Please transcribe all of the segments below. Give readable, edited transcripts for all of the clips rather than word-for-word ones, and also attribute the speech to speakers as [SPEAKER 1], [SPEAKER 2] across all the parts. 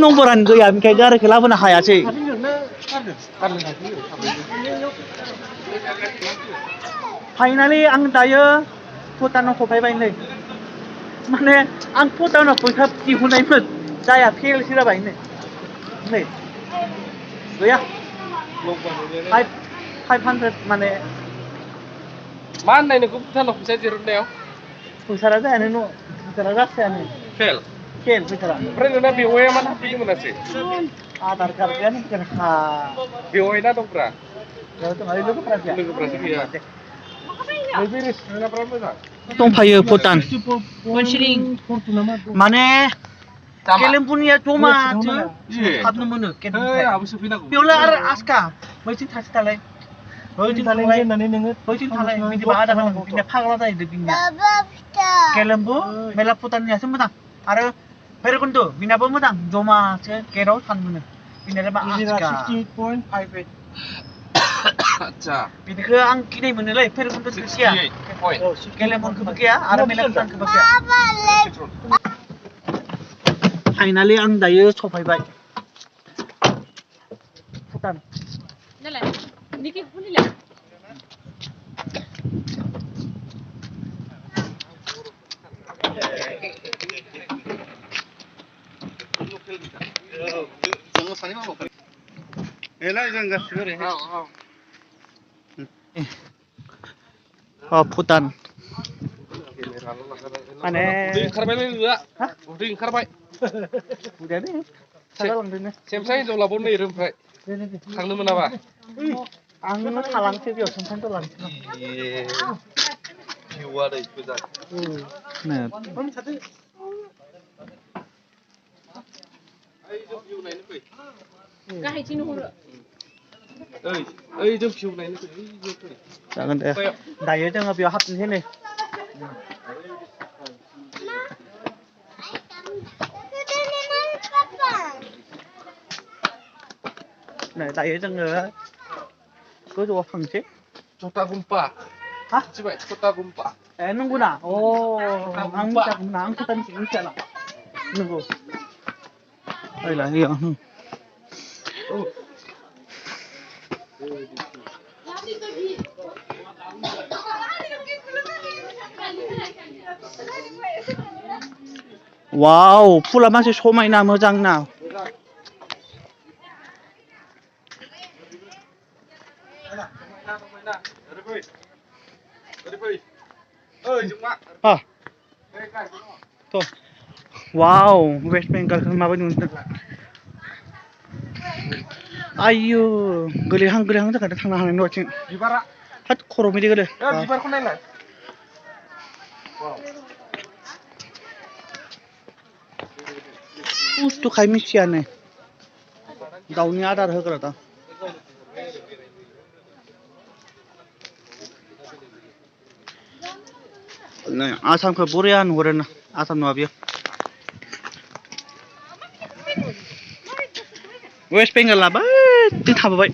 [SPEAKER 1] नम्बरानो गैया ओंखायनो गारिखौ लाबोनो हायासै फाइनालि आं दायो भुटानाव सफैबाय नै माने आं भुटानाव फैसा दिहुननायमोन जाया फेलसो जाबाय नै गैया 500 माने
[SPEAKER 2] मा होननाय नोंखौ भुटानाव फैसा दिरुननायाव
[SPEAKER 1] फैसारा जायानो न' फैसारा जाखायानो
[SPEAKER 2] फेल
[SPEAKER 1] फैसारा
[SPEAKER 2] ओमफ्राय नोंना बेवाइया मानो हाबफैनो मोनासै
[SPEAKER 1] आधार कार्ड गैयानो हा
[SPEAKER 2] बेवाइ ना दंब्रा
[SPEAKER 1] लोगोफोरासो
[SPEAKER 2] गैया बे रेस्टुरेन्टआ बिराद मोजां
[SPEAKER 1] दंफायो भुटान माने केलेम्पुनिया जमासो हाबनो मोनो बेयावलाय आरो आसखा बैथिं थासै दालाय बैथिं थालाय बिदिबा आधा होनांगौ बिनिया फाग्ला जाहैदों बिनिया केलेम्पु मेला भुटाननियासो मोजां आरो भैरबकुन्द बिनाबो मोजां जमासो गेटआव थानो मोनो बिनियालाय मा आसखा
[SPEAKER 2] आतसा
[SPEAKER 1] बिदिखौ आं गिनाय मोनोलै भैरबकुन्द गैया केलेम्पुखौबो गैया आरो मेला भुटानखौबो गैया फाइनालि आं दायो सफैबाय भुटान भुटान माने
[SPEAKER 2] दै ओंखारबायलै नोंआ दै ओंखारबाय सेमसा हिनजाव लाबाव नै रोमफ्राय थांनो मोनाबा
[SPEAKER 1] आं थालांसै बेयाव सोंखांथ' लांसै
[SPEAKER 2] जों भिउ नायनो
[SPEAKER 1] जागोन दे दायो जोङो बेयाव हाबनोसै नै दायो जोङो गोजौआव थांसै
[SPEAKER 2] Kota Gumpa
[SPEAKER 1] Hah?
[SPEAKER 2] Coba Kota Gumpa
[SPEAKER 1] nunggu na ang Kota Gumpa na nunggu ayolah iya wow fula masih समायना मोजां ना wow West Bengal kan माबायदि नुदों आयु गोलैहां जाखादों थांनो हानाय न'थिं
[SPEAKER 2] बिबारा
[SPEAKER 1] हात खर' बिदि गोदो
[SPEAKER 2] बिबारखौ नायलाय
[SPEAKER 1] बुस्थुखाय मिथियानो दाउनि आदार होग्रा दा आसामखौ बरिया नुहुरो ना आसाम नङा बेयो वेस्ट बेंगलआ बै थाबोबाय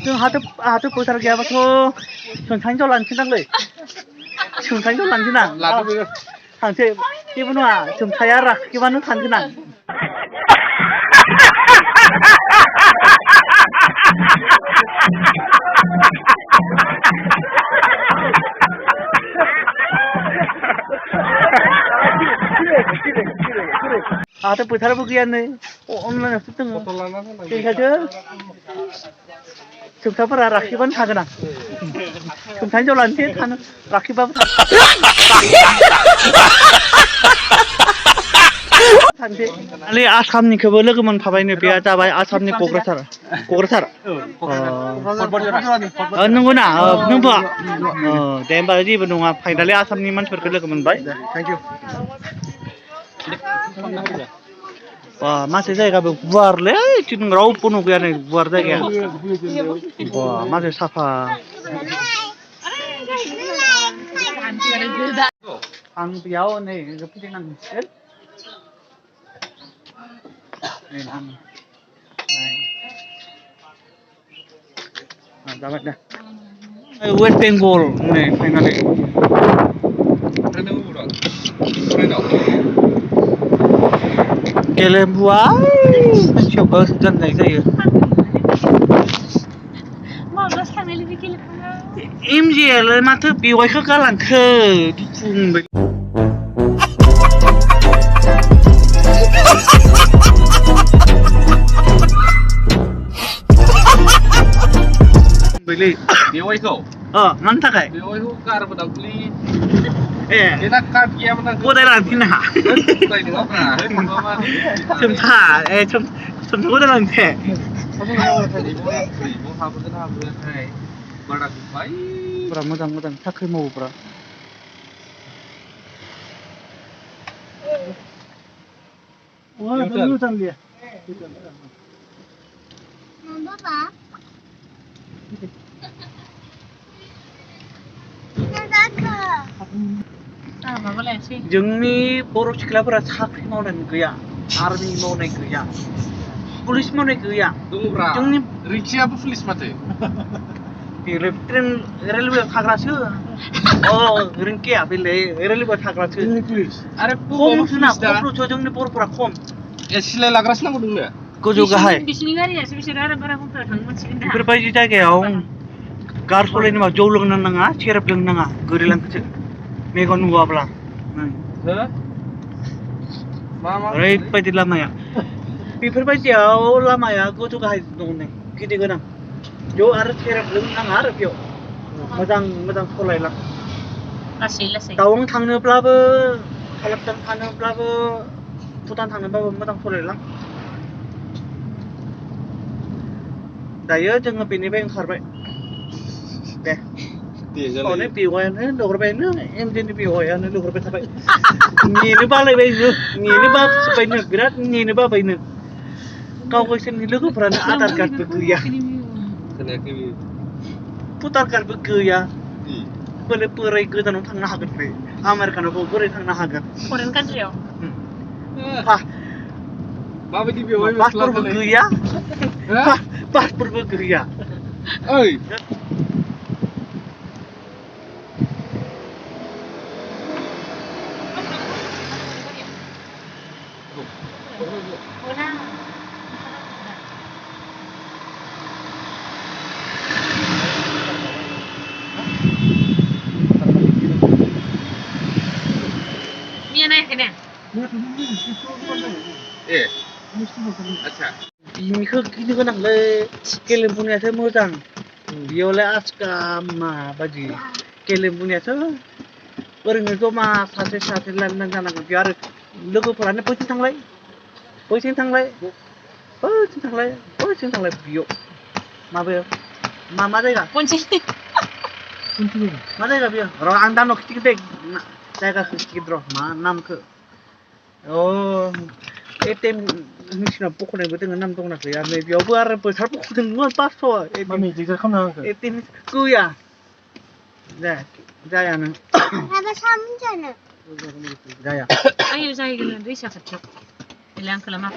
[SPEAKER 1] जोंहाथ' फोथार गैयाबाथ' सोंथाइनोथ' लानोसै नांलै सोंथाइनोथ' लानोसै ना थांसै जेबो नङा सोंथाया राखिबानो थांगोन आं आहाथ' फोथाराबो गैया नै अनलाइनावसो दङ बेखायसो सोंथाफोरा राखिबानो थागोन आं सोंथाइनोथ' लानोसै थानो राखिबाबो थानोसै आसामनिखौबो लोगो मोनफाबायनो बेया जाबाय आसामनि क'क्राझार नंगौ ना नोंबो दे होमबा जेबो नङा फाइनालि आसामनि मानसिफोरखौ लोगो मोनबाय मासे जायगाबो गुवारलै थिं रावबो नुगैया नै गुवार जायगाया मासे साफा आं बेयाव नै फैनांसिगोन जाबाय दा वेस्ट बेंगल नै फाइनालि गेलेम्बुआ सानसेयाव गोजान जायो एमजिआलाय माथो बेवाइखौ गालांखो दुखु मोनबाय
[SPEAKER 2] बेवाइखौ
[SPEAKER 1] मानि थाखाय
[SPEAKER 2] बेवाइखौ गारबोदांलै
[SPEAKER 1] बेना
[SPEAKER 2] कार्ड गैयामोन आं
[SPEAKER 1] गदाय लांफिननो हा
[SPEAKER 2] गदाय नङाब्रा
[SPEAKER 1] सोमथा सोमथा गदाय लांफे मोजां साख्रि मावोब्रा जोंनि बर' सिख्लाफोरा साख्रि मावनाय गैया आर्मि मावनाय गैया पुलिस मावनाय गैया
[SPEAKER 2] दङब्रा
[SPEAKER 1] जोंनि
[SPEAKER 2] रिक्सायाबो पुलिस माथो
[SPEAKER 1] ट्रेन रेलवेआव थाग्रासो रिंकिया बेलाय रेलवेआव थाग्रासो
[SPEAKER 2] आरो
[SPEAKER 1] खमसो जोंनि बर'फोरा खम
[SPEAKER 2] सिलाय लाग्रासो नांगौ नोंनो
[SPEAKER 1] गोजौ गाहाय
[SPEAKER 3] बिसिनि गारियासो बिसोर आरो बारा खमफोराव थांनो मोनसिगोन दा
[SPEAKER 1] बेफोरबायदि जायगायाव गार सलायनो मा जौ लोंनो नाङा सेरेब लोंनो नाङा गोरैलांखोसो मेगन नुवाब्ला ओरैबायदि लामाया बेफोरबायदियाव लामाया गोजौ गाहाय दङ नै गिदिर गोनां बेयाव आरो सेरेब लोंनो नाङा आरो बेयाव मोजां सलायलां
[SPEAKER 3] लासै
[SPEAKER 1] टाउन थांनोब्लाबो कालाकटां थांनोब्लाबो भुटान थांनोब्लाबो मोजां सलायलां दायो जोङो बेनिफ्राय ओंखारबाय दे बेवायानो लिंहरबायनो एमजेनि बेवायानो लिंहरबाय थाबाय नेनो बालायबायनो बिराद नेनो बाबायनो गाव गावसोरनि लोगोफोरानो आधार कार्डबो गैया भटार कार्डबो गैया बोरै गोजानाव थांनो हागोन बे आमेरिकानावबो बोरै थांनो हागोन
[SPEAKER 3] फरेन कान्ट्रियाव
[SPEAKER 2] माबायदि बेवाय
[SPEAKER 1] पासपर्टबो गैया पासपर्टबो गैया
[SPEAKER 2] ओइ आच्छा
[SPEAKER 1] बिनिखौ गिनो गोनांलै गेलेम्बुनियासो मोजां बेयावलाय आसका माबायदि गेलेम्बुनियासो ओरैनो जमा सासे लाइन जानांगोन बेयाव आरो लोगोफोरानो बैथिं थांलाय बेयाव माबायाव मा जायगा मा जायगा बेयो र' आं दानाव खिथिगोन दे जायगाखौ खिथिगोन र' मा नामखौ एटिएम मेसिनाव बख'नायबो दोङो नाम दंना गैया नै बेयावबो आरो बोथार बख'दोंमोन 500 एटिएम गैया जायानो जाया
[SPEAKER 3] आयो जाहैगोन दैसा खाथियाव आंखौलाय मा